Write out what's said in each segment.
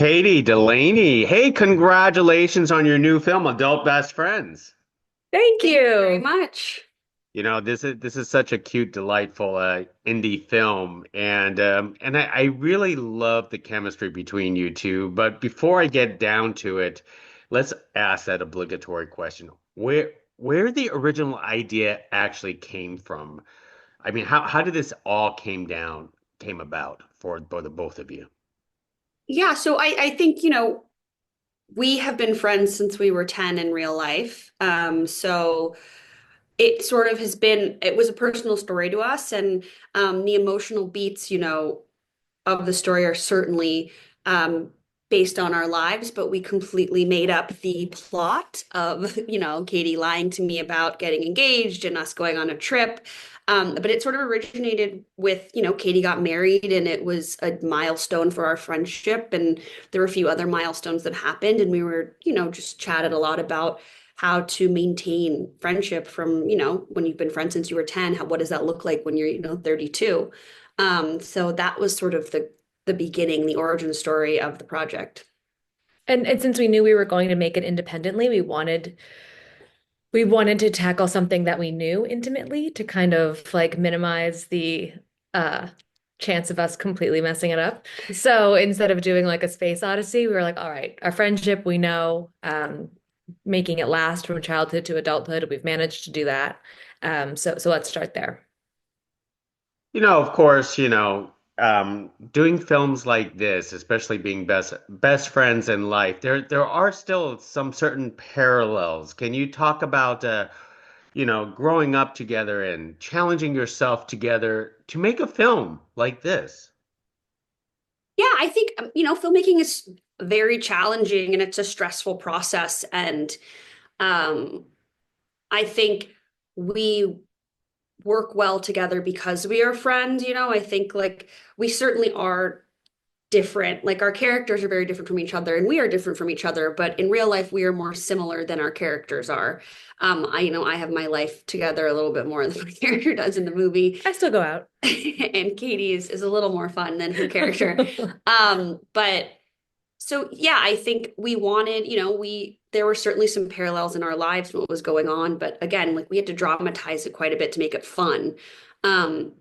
Katie, Delaney. Hey, congratulations on your new film, Adult Best Friends. Thank Thank you very you. much. This is such a cute, delightful indie film, and I really love the chemistry between you two. But before I get down to it, let's ask that obligatory question: where the original idea actually came from? I mean, how did this all came about for both of you? Yeah, so I think, we have been friends since we were 10 in real life. So it sort of it was a personal story to us, and the emotional beats, of the story are certainly um, based on our lives, but we completely made up the plot of, Katie lying to me about getting engaged and us going on a trip. But it sort of originated with, Katie got married and it was a milestone for our friendship. And there were a few other milestones that happened. And we were, just chatted a lot about how to maintain friendship from, when you've been friends since you were 10, what does that look like when you're, 32? So that was sort of the beginning, the origin story of the project. And since we knew we were going to make it independently, we wanted to tackle something that we knew intimately to kind of like minimize the uh chance of us completely messing it up. So instead of doing like a space odyssey, we were like, all right, our friendship we know, making it last from childhood to adulthood, we've managed to do that. So let's start there. Of course, doing films like this, especially being best friends in life, there are still some certain parallels. Can you talk about growing up together and challenging yourself together to make a film like this? Yeah, I think, filmmaking is very challenging and it's a stressful process. And um, I think we work well together because we are friends. I think like we certainly are different. Like our characters are very different from each other and we are different from each other, but in real life we are more similar than our characters are. I have my life together a little bit more than my character does in the movie. I still go out. And Katie is a little more fun than her character. But so yeah, I think we wanted, there were certainly some parallels in our lives and what was going on, but again, like we had to dramatize it quite a bit to make it fun. And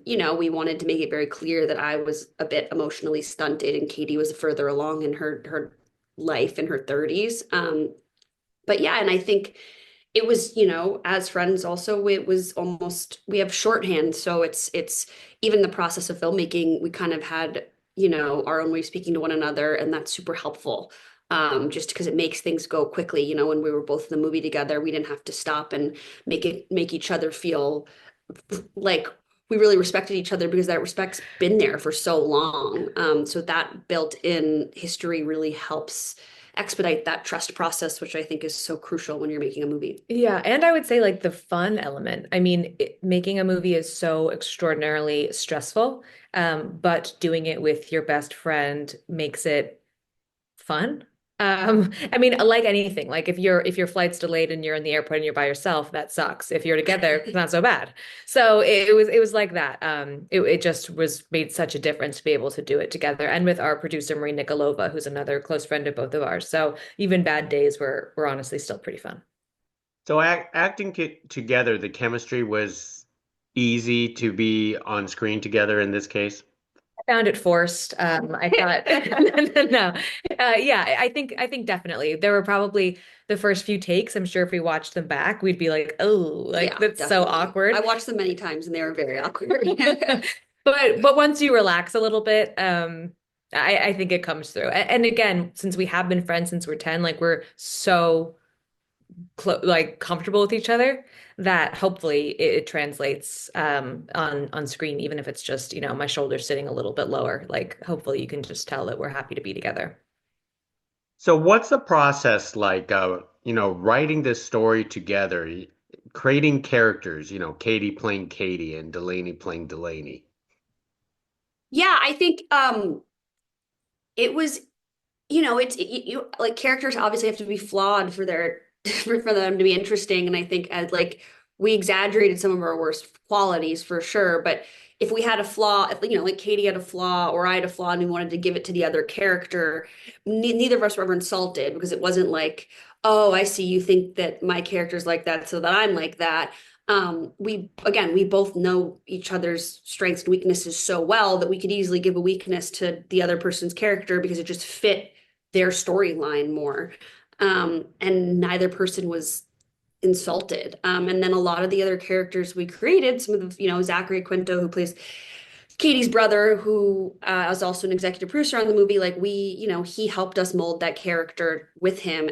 we wanted to make it very clear that I was a bit emotionally stunted and Katie was further along in her life in her 30s. But yeah, and I think it was, as friends also, it was almost we have shorthand. So it's even the process of filmmaking, we kind of had, our own way of speaking to one another, and that's super helpful. Just because it makes things go quickly. When we were both in the movie together, we didn't have to stop and make each other feel like we really respected each other because that respect's been there for so long. So that built-in history really helps expedite that trust process, which I think is so crucial when you're making a movie. Yeah, and I would say like the fun element. I mean, making a movie is so extraordinarily stressful, but doing it with your best friend makes it fun. I mean, like anything, like if your flight's delayed and you're in the airport and you're by yourself, that sucks. If you're together, it's not so bad. So it was like that. It just was made such a difference to be able to do it together, and with our producer Marie Nikolova, who's another close friend of both of ours. So even bad days were honestly still pretty fun. So acting together, the chemistry was easy to be on screen together in this case. Found it forced. I thought no. Yeah, I think definitely. There were probably the first few takes. I'm sure if we watched them back, we'd be like, oh, like Yeah, that's so definitely. I awkward. watched them many times and they were very awkward. But once you relax a little bit, I think it comes through. And again, since we have been friends since we're 10, like we're so clo like comfortable with each other that hopefully it translates on screen, even if it's just, my shoulders sitting a little bit lower. Like hopefully you can just tell that we're happy to be together. So what's the process like, writing this story together, creating characters, Katie playing Katie and Delaney playing Delaney? Yeah, I think it was, like characters obviously have to be flawed for their for them to be interesting. And I think as like we exaggerated some of our worst qualities for sure, but if we had a flaw, if, like Katie had a flaw or I had a flaw and we wanted to give it to the other character, neither of us were ever insulted because it wasn't like, oh, I see you think that my character's like that, so that I'm like that. We both know each other's strengths and weaknesses so well that we could easily give a weakness to the other person's character because it just fit their storyline more. And neither person was insulted. And then a lot of the other characters we created, some of the, Zachary Quinto, who plays Katie's brother, who was also an executive producer on the movie, like he helped us mold that character with him.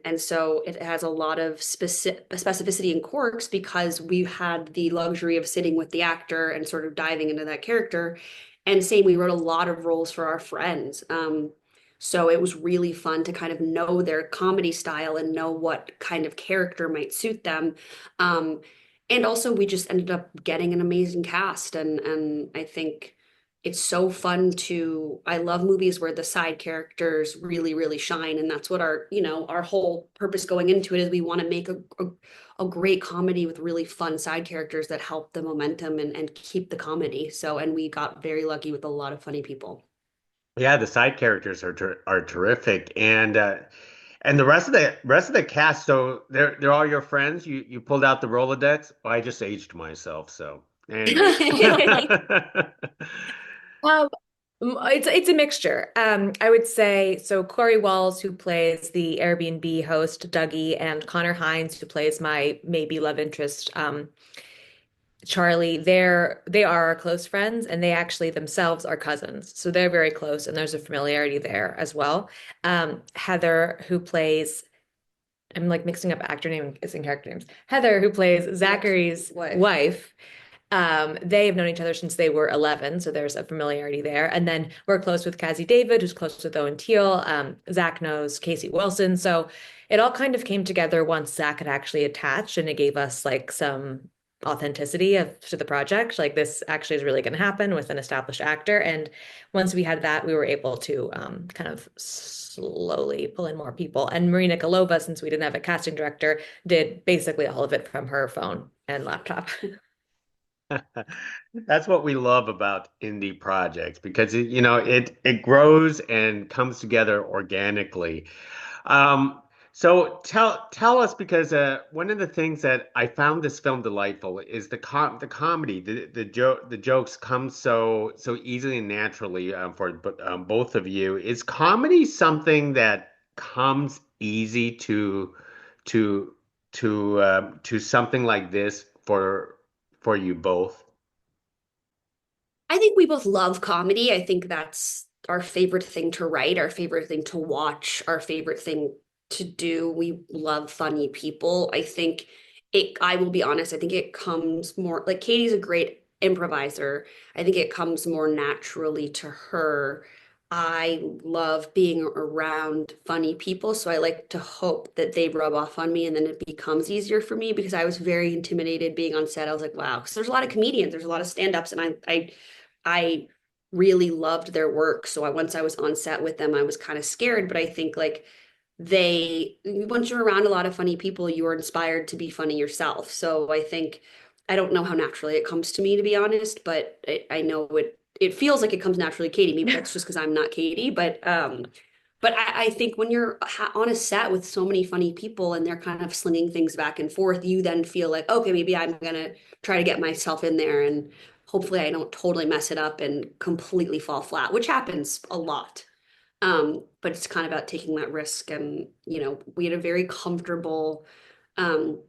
And so it has a lot of specificity and quirks because we had the luxury of sitting with the actor and sort of diving into that character. And same, we wrote a lot of roles for our friends. So it was really fun to kind of know their comedy style and know what kind of character might suit them. And also we just ended up getting an amazing cast and I think it's so fun to I love movies where the side characters really, really shine. And that's what our whole purpose going into it is we want to make a great comedy with really fun side characters that help the momentum and keep the comedy. So, and we got very lucky with a lot of funny people. Yeah, the side characters are terrific, and the rest of the cast. So they're all your friends. You pulled out the Rolodex. Well, I just aged myself. So, anyways. Um, it's a mixture. I would say so. Corey Walls, who plays the Airbnb host Dougie, and Connor Hines, who plays my maybe love interest Charlie. They are our close friends, and they actually themselves are cousins, so they're very close, and there's a familiarity there as well. Heather, who plays I'm like mixing up actor names and character names. Heather, who plays Zachary's wife. They have known each other since they were 11, so there's a familiarity there. And then we're close with Cassie David, who's close with Owen Teal. Zach knows Casey Wilson. So it all kind of came together once Zach had actually attached, and it gave us like some authenticity to the project. Like this actually is really going to happen with an established actor. And once we had that, we were able to kind of slowly pull in more people. And Marina Kalova, since we didn't have a casting director, did basically all of it from her phone and laptop. That's what we love about indie projects because it grows and comes together organically. Um, so tell us because one of the things that I found this film delightful is the comedy, the jokes come so easily and naturally for both of you. Is comedy something that comes easy to to something like this for you both? I think we both love comedy. I think that's our favorite thing to write, our favorite thing to watch, our favorite thing to do. We love funny people. I will be honest, I think it comes more like Katie's a great improviser. I think it comes more naturally to her. I love being around funny people, so I like to hope that they rub off on me and then it becomes easier for me because I was very intimidated being on set. I was like, wow, because there's a lot of comedians, there's a lot of stand-ups, and I really loved their work. So once I was on set with them, I was kind of scared, but I think like once you're around a lot of funny people, you are inspired to be funny yourself. So I think, I don't know how naturally it comes to me, to be honest, but I know it feels like it comes naturally to Katie. Maybe that's just because I'm not Katie, but I think when you're on a set with so many funny people and they're kind of slinging things back and forth, you then feel like, okay, maybe I'm gonna try to get myself in there and hopefully I don't totally mess it up and completely fall flat, which happens a lot. But it's kind of about taking that risk. And, we had a very comfortable, um,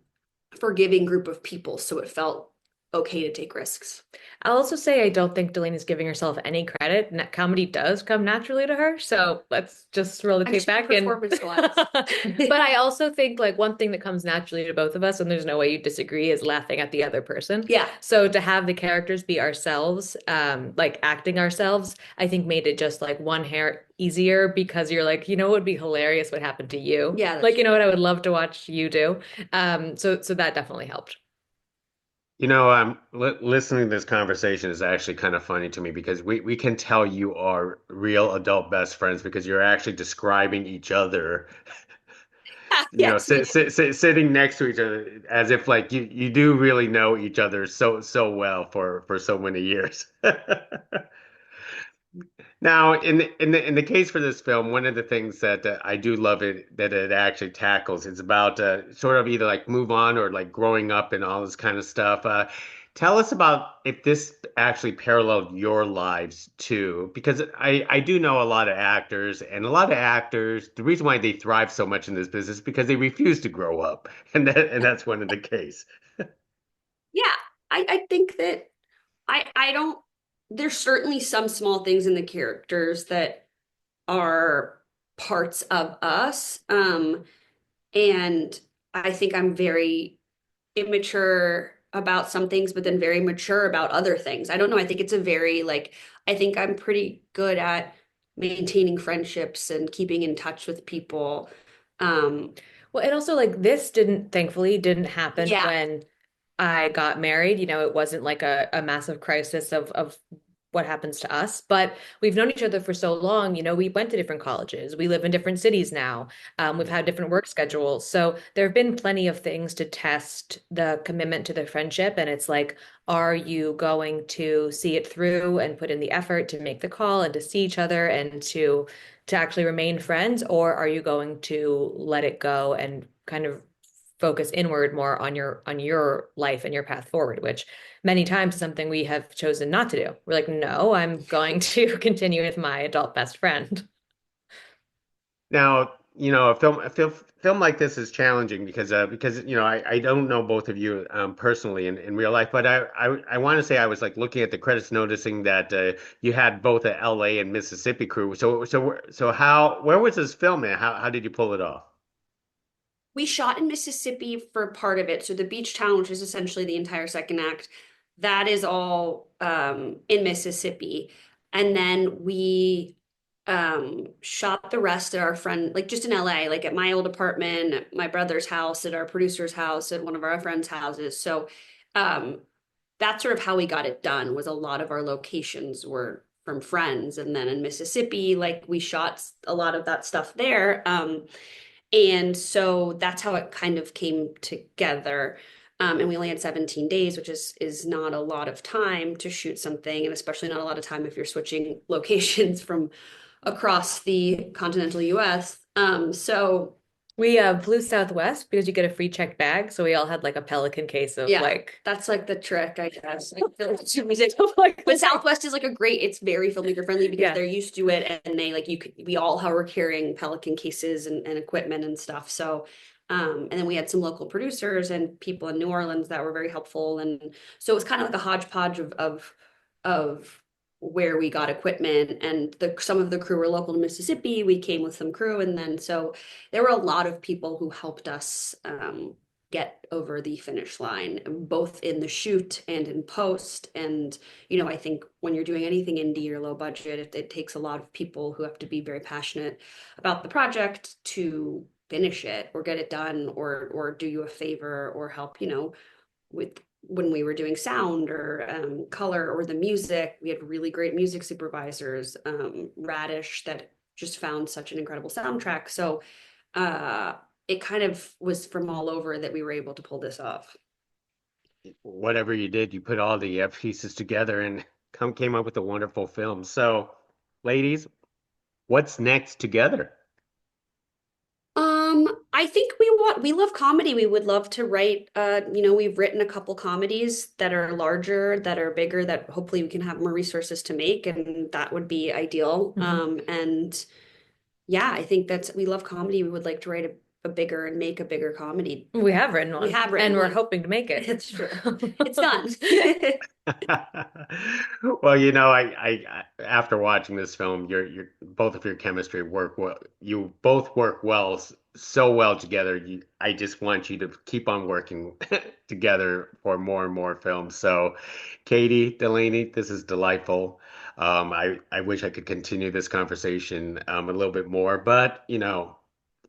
forgiving group of people. So it felt okay to take risks. I'll also say I don't think Delaney's giving herself any credit. Comedy does come naturally to her, so let's just roll the tape back and performance wise. But I also think like one thing that comes naturally to both of us, and there's no way you disagree, is laughing at the other person. Yeah. So to have the characters be ourselves, like acting ourselves, I think made it just like one hair easier because you're like, what would be hilarious what happened to you? Yeah, Like, what I would love to watch you do. So that definitely helped. Listening to this conversation is actually kind of funny to me because we can tell you are real adult best friends because you're actually describing each other. Yes, we do. sitting next to each other as if like you do really know each other so well for so many years. Now, in the case for this film, one of the things that I do love it that it actually tackles is about sort of either like move on or like growing up and all this kind of stuff. Tell us about if this actually paralleled your lives too, because I do know a lot of actors, and a lot of actors, the reason why they thrive so much in this business is because they refuse to grow up, and that's one of the case. Yeah, I think that I don't, there's certainly some small things in the characters that are parts of us. And I think I'm very immature about some things, but then very mature about other things. I don't know. I think it's a very like, I think I'm pretty good at maintaining friendships and keeping in touch with people. Um, Well, and also like this didn't, thankfully, didn't happen yeah, when I got married. It wasn't like a massive crisis of what happens to us, but we've known each other for so long. We went to different colleges. We live in different cities now. We've had different work schedules. So there have been plenty of things to test the commitment to the friendship. And it's like, are you going to see it through and put in the effort to make the call and to see each other and to actually remain friends, or are you going to let it go and kind of focus inward more on your life and your path forward, which many times is something we have chosen not to do. We're like, no, I'm going to continue with my adult best friend. Now, a film like this is challenging because I don't know both of you personally in real life, but I want to say I was like looking at the credits, noticing that you had both a LA and Mississippi crew. So how where was this filmed and how did you pull it off? we shot in Mississippi for part of it. So the beach town, which is essentially the entire second act, that is all in Mississippi. And then we shot the rest at our friend, like just in LA, like at my old apartment, at my brother's house, at our producer's house, at one of our friends' houses. So um, that's sort of how we got it done, was a lot of our locations were from friends. And then in Mississippi, like we shot a lot of that stuff there. And so that's how it kind of came together. And we only had 17 days, which is not a lot of time to shoot something, and especially not a lot of time if you're switching locations from across the continental US. So We flew Southwest because you get a free checked bag. So we all had like a Pelican case of yeah, like that's like the trick, I guess. I feel like it's stuff like But that. Southwest is like a great, it's very filmmaker friendly because Yeah. they're used to it, and they like you could, we all were carrying Pelican cases and equipment and stuff. So and then we had some local producers and people in New Orleans that were very helpful. And so it was kind of like a hodgepodge of where we got equipment, and some of the crew were local to Mississippi. We came with some crew, and then so there were a lot of people who helped us get over the finish line, both in the shoot and in post. And, I think when you're doing anything indie or low budget, it takes a lot of people who have to be very passionate about the project to finish it or get it done or do you a favor or help, with when we were doing sound or color or the music. We had really great music supervisors, Radish, that just found such an incredible soundtrack. So uh, it kind of was from all over that we were able to pull this off. Whatever you did, you put all the pieces together and came up with a wonderful film. So, ladies, what's next together? I think we love comedy. We would love to write, we've written a couple comedies that are larger, that are bigger, that hopefully we can have more resources to make, and that would be ideal. Mhm. And yeah, I think we love comedy. We would like to write a bigger and make a bigger comedy. We have written We one have and written we're one. hoping to make it. It's true. It's done. Well, after watching this film, your both of your chemistry work well. You both work so well together. I just want you to keep on working together for more and more films. So, Katie, Delaney, this is delightful. I wish I could continue this conversation a little bit more, but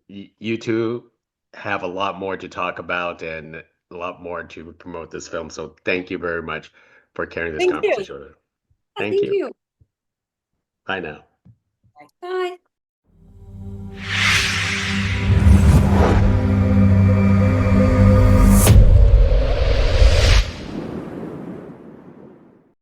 you two have a lot more to talk about and a lot more to promote this film. So thank you very much for carrying this Thank you. conversation with us. Yeah, Thank thank you. you. Bye now. Bye.